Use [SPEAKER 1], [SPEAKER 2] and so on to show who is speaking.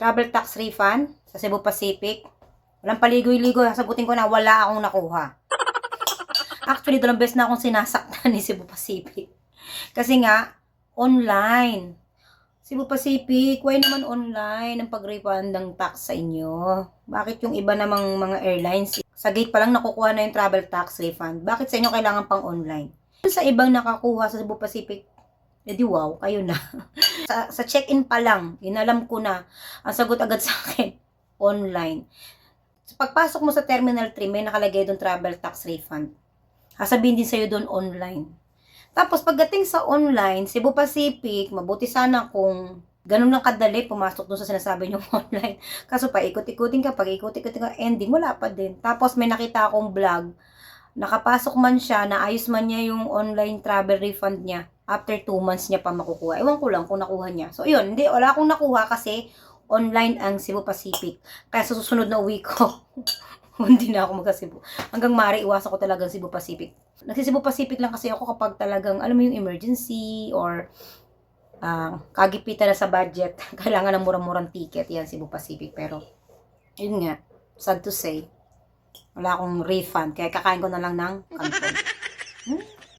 [SPEAKER 1] travel tax refund sa Cebu Pacific. Walang paligoy-ligoy. Sagutin ko na wala akong nakuha. Actually, dalawang beses na akong sinasaktan ni Cebu Pacific. Kasi nga, online. Cebu Pacific, why naman online ang pag-refund ng tax sa inyo? Bakit yung iba namang mga airlines, sa gate pa lang nakukuha na yung travel tax refund? Bakit sa inyo kailangan pang online? Sa ibang nakakuha sa Cebu Pacific, edi wow, kayo na. sa check-in pa lang, inalam ko na, ang sagot agad sa akin, online. So, pagpasok mo sa Terminal 3, may nakalagay doon travel tax refund. Sasabihin din sa'yo doon online. Tapos pagdating sa online, Cebu Pacific, mabuti sana kung ganun lang kadali pumasok doon sa sinasabi nyo online. Kaso pa ikot-ikutin ka, pag ikot-ikutin ka, ending, wala pa din. Tapos may nakita akong vlog, nakapasok man siya, naayos man niya yung online travel refund niya. After 2 months niya pa makukuha. Ewan ko lang kung nakuha niya. So, yun. Hindi, wala akong nakuha kasi online ang Cebu Pacific. Kaya sa susunod na uwi ko, hindi na ako magka-Cebu. Hanggang mari, iwasan ko talagang Cebu Pacific. Nagsi-Cebu Pacific lang kasi ako kapag talagang, alam mo yung emergency or kagipitan na sa budget. Kailangan ng murang-murang ticket. Yan, Cebu Pacific. Pero, yun nga, sad to say, wala akong refund. Kaya kakain ko na lang ng kanton.